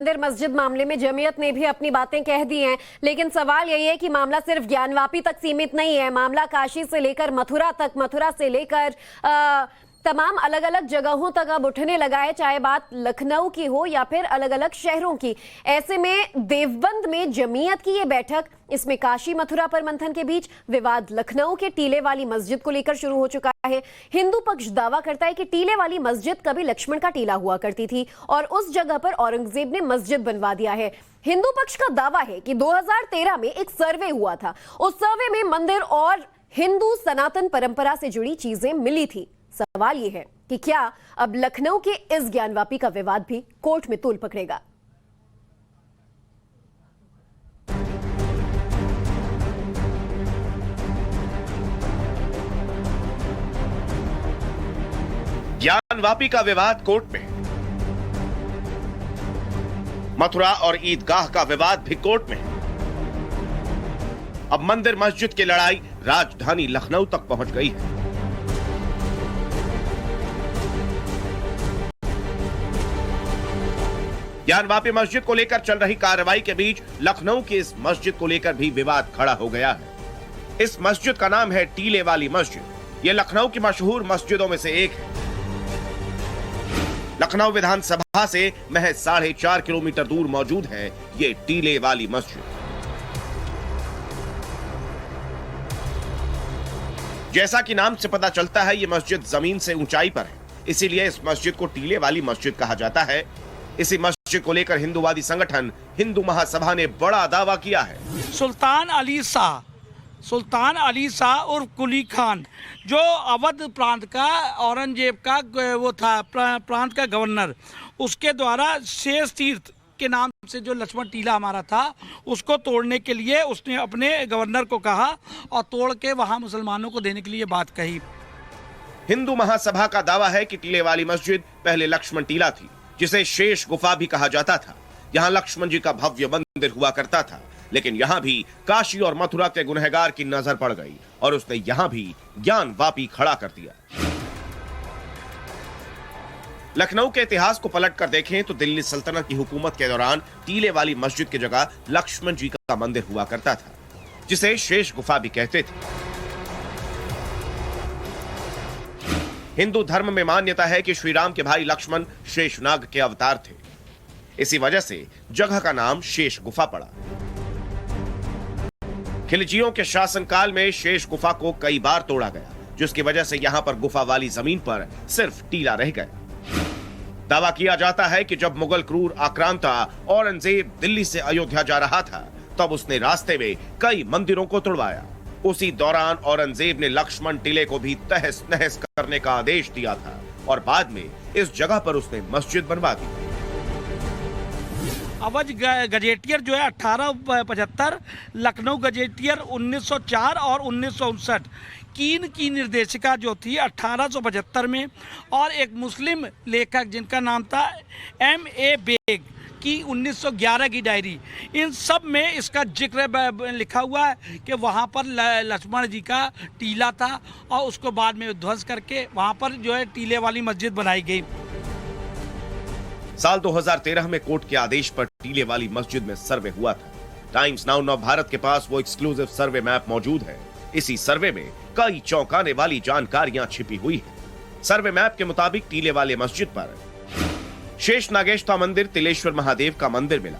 मंदिर मस्जिद मामले में जमीयत ने भी अपनी बातें कह दी हैं, लेकिन सवाल यही है कि मामला सिर्फ ज्ञानवापी तक सीमित नहीं है। मामला काशी से लेकर मथुरा तक, मथुरा से लेकर तमाम अलग अलग जगहों तक अब उठने लगा है, चाहे बात लखनऊ की हो या फिर अलग अलग शहरों की। ऐसे में देवबंद में जमीयत की ये बैठक, इसमें काशी मथुरा पर मंथन के बीच विवाद लखनऊ के टीले वाली मस्जिद को लेकर शुरू हो चुका है। हिंदू पक्ष दावा करता है कि टीले वाली मस्जिद कभी लक्ष्मण का टीला हुआ करती थी और उस जगह पर औरंगजेब ने मस्जिद बनवा दिया है। हिंदू पक्ष का दावा है कि 2013 में एक सर्वे हुआ था, उस सर्वे में मंदिर और हिंदू सनातन परंपरा से जुड़ी चीजें मिली थी। सवाल यह है कि क्या अब लखनऊ के इस ज्ञानवापी का विवाद भी कोर्ट में तूल पकड़ेगा? ज्ञानवापी का विवाद कोर्ट में, मथुरा और ईदगाह का विवाद भी कोर्ट में। अब मंदिर मस्जिद की लड़ाई राजधानी लखनऊ तक पहुंच गई है। ज्ञानवापी मस्जिद को लेकर चल रही कार्रवाई के बीच लखनऊ की इस मस्जिद को लेकर भी विवाद खड़ा हो गया है। इस मस्जिद का नाम है टीले वाली मस्जिद। यह लखनऊ की मशहूर मस्जिदों में से एक है। लखनऊ विधानसभा से महज 4.5 किलोमीटर दूर मौजूद है ये टीले वाली मस्जिद। जैसा कि नाम से पता चलता है, ये मस्जिद जमीन से ऊंचाई पर है, इसीलिए इस मस्जिद को टीले वाली मस्जिद कहा जाता है। इसी मस्जिद को लेकर हिंदूवादी संगठन हिंदू महासभा ने बड़ा दावा किया है। सुल्तान अली शाह उर्फ कुली खान, जो अवध प्रांत का, औरंगजेब का वो था प्रांत का गवर्नर, उसके द्वारा शेष तीर्थ के नाम से जो लक्ष्मण टीला हमारा था, उसको तोड़ने के लिए उसने अपने गवर्नर को कहा और तोड़ के वहां मुसलमानों को देने के लिए बात कही। हिंदू महासभा का दावा है कि टीले वाली मस्जिद पहले लक्ष्मण टीला थी, जिसे शेष गुफा भी कहा जाता था। यहाँ लक्ष्मण जी का भव्य मंदिर हुआ करता था, लेकिन यहाँ भी काशी और मथुरा के गुनहगार की नजर पड़ गई और उसने यहाँ भी ज्ञानवापी खड़ा कर दिया। लखनऊ के इतिहास को पलटकर देखें तो दिल्ली सल्तनत की हुकूमत के दौरान टीले वाली मस्जिद की जगह लक्ष्मण जी का मंदिर हुआ करता था, जिसे शेष गुफा भी कहते थे। हिंदू धर्म में मान्यता है कि श्री राम के भाई लक्ष्मण शेषनाग के अवतार थे। इसी वजह से जगह का नाम शेष गुफा पड़ा। खिलजियों के शासनकाल में शेष गुफा को कई बार तोड़ा गया, जिसकी वजह से यहां पर गुफा वाली जमीन पर सिर्फ टीला रह गया। दावा किया जाता है कि जब मुगल क्रूर आक्रांता औरंगजेब दिल्ली से अयोध्या जा रहा था, तब उसने रास्ते में कई मंदिरों को तोड़वाया। उसी दौरान औरंगजेब ने लक्ष्मण टीले को भी तहस नहस करने का आदेश दिया था और बाद में इस जगह पर उसने मस्जिद बनवा दी। अवध गजेटियर जो है 1875, लखनऊ गजेटियर 1904 और 1959 की निर्देशिका जो थी 1875 में, और एक मुस्लिम लेखक जिनका नाम था M.A. बेग की 1911 की डायरी, इन सब में इसका जिक्र लिखा हुआ है कि वहाँ पर लक्ष्मण जी का टीला था और उसको बाद में ध्वंस करके वहाँ पर जो है टीले वाली मस्जिद बनाई गई। साल 2013 में कोर्ट के आदेश पर टीले वाली मस्जिद में सर्वे हुआ था। टाइम्स नाउ नव भारत के पास वो एक्सक्लूसिव सर्वे मैप मौजूद है। इसी सर्वे में कई चौंकाने वाली जानकारियां छिपी हुई है। सर्वे मैप के मुताबिक टीले वाले मस्जिद पर शेष नागेश्वर मंदिर, तिलेश्वर महादेव का मंदिर मिला।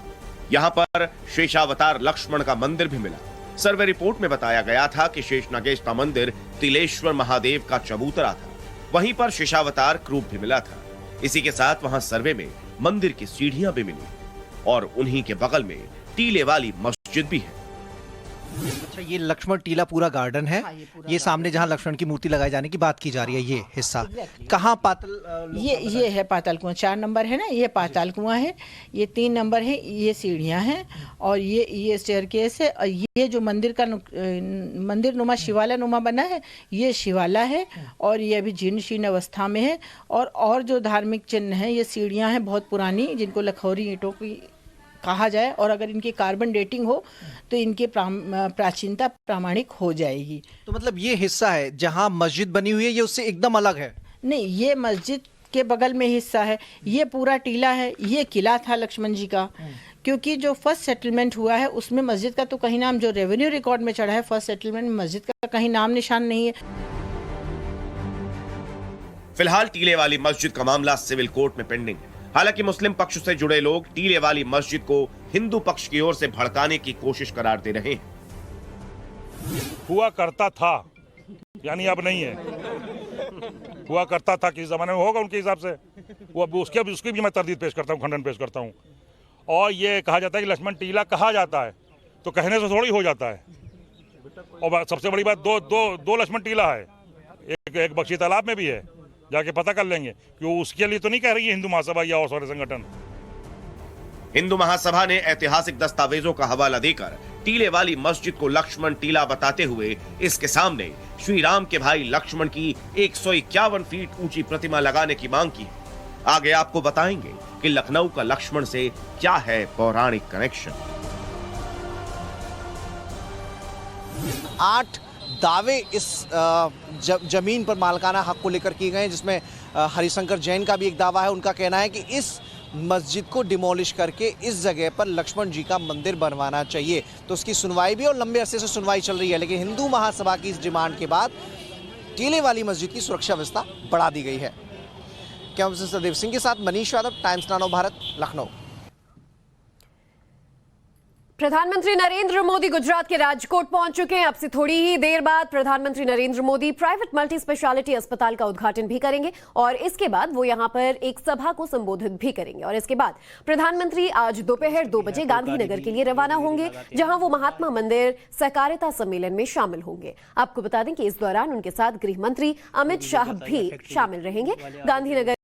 यहाँ पर शेषावतार लक्ष्मण का मंदिर भी मिला। सर्वे रिपोर्ट में बताया गया था कि शेष नागेश्वर मंदिर तिलेश्वर महादेव का चबूतरा था। वहीं पर शेषावतार क्रूप भी मिला था। इसी के साथ वहां सर्वे में मंदिर की सीढ़ियां भी मिली और उन्हीं के बगल में टीले वाली मस्जिद भी है। अच्छा, ये लक्ष्मण टीला पूरा गार्डन है। हाँ, ये सामने जहाँ लक्ष्मण की मूर्ति लगाई जाने की बात की जा रही है, ये हिस्सा कहाँ पाताल? ये है पाताल कुआं, 4 नंबर है ना, ये पाताल कुआं है। ये 3 नंबर है, ये सीढ़ियाँ हैं और ये स्टेयरकेस है। और ये जो मंदिर का मंदिर नुमा शिवाला नुमा बना है, ये शिवाला है और ये अभी जीर्ण शीर्ण अवस्था में है। और जो धार्मिक चिन्ह है, ये सीढ़ियाँ हैं बहुत पुरानी, जिनको लखौरी ईंटों की कहा जाए, और अगर इनकी कार्बन डेटिंग हो तो इनकी प्राचीनता प्रामाणिक हो जाएगी। तो मतलब ये हिस्सा है जहाँ मस्जिद बनी हुई है, ये उससे एकदम अलग है? नहीं, ये मस्जिद के बगल में हिस्सा है, ये पूरा टीला है, ये किला था लक्ष्मण जी का। क्योंकि जो फर्स्ट सेटलमेंट हुआ है उसमें मस्जिद का तो कहीं नाम, जो रेवेन्यू रिकॉर्ड में चढ़ा है फर्स्ट सेटलमेंट में, मस्जिद का कहीं नाम निशान नहीं है। फिलहाल टीले वाली मस्जिद का मामला सिविल कोर्ट में पेंडिंग है। हालांकि मुस्लिम पक्ष से जुड़े लोग टीले वाली मस्जिद को हिंदू पक्ष की ओर से भड़काने की कोशिश करार दे रहे हैं। हुआ करता था, यानी अब नहीं है। हुआ करता था, किस जमाने में होगा उनके हिसाब से, वो उसकी भी मैं तरदीद पेश करता हूँ, खंडन पेश करता हूँ। और ये कहा जाता है कि लक्ष्मण टीला कहा जाता है, तो कहने से थोड़ी हो जाता है। और सबसे बड़ी बात, दो लक्ष्मण टीला है, एक बख्शी तालाब में भी है, जाके पता कर लेंगे कि वो उसके लिए तो नहीं कह रही है हिंदू महासभा या और सारे संगठन। हिंदू महासभा ने ऐतिहासिक दस्तावेजों का हवाला देकर टीले वाली मस्जिद को लक्ष्मण टीला बताते हुए इसके सामने श्री राम के भाई लक्ष्मण की 151 फीट ऊंची प्रतिमा लगाने की मांग की। आगे आपको बताएंगे कि लखनऊ का लक्ष्मण से क्या है पौराणिक कनेक्शन। 8 दावे इस जमीन पर मालिकाना हक को लेकर किए गए हैं, जिसमें हरिशंकर जैन का भी एक दावा है। उनका कहना है कि इस मस्जिद को डिमोलिश करके इस जगह पर लक्ष्मण जी का मंदिर बनवाना चाहिए। तो उसकी सुनवाई भी, और लंबे अरसे से सुनवाई चल रही है, लेकिन हिंदू महासभा की इस डिमांड के बाद टीले वाली मस्जिद की सुरक्षा व्यवस्था बढ़ा दी गई है। कैमरा सदेव सिंह के साथ मनीष यादव, टाइम्स नानो भारत, लखनऊ। प्रधानमंत्री नरेंद्र मोदी गुजरात के राजकोट पहुंच चुके हैं। अब से थोड़ी ही देर बाद प्रधानमंत्री Narendra Modi private multi speciality अस्पताल का उद्घाटन भी करेंगे और इसके बाद वो यहां पर एक सभा को संबोधित भी करेंगे। और इसके बाद प्रधानमंत्री आज दोपहर 2 बजे गांधीनगर के लिए रवाना होंगे, जहां वो महात्मा मंदिर सहकारिता सम्मेलन में शामिल होंगे। आपको बता दें कि इस दौरान उनके साथ गृह मंत्री अमित शाह भी शामिल रहेंगे। गांधीनगर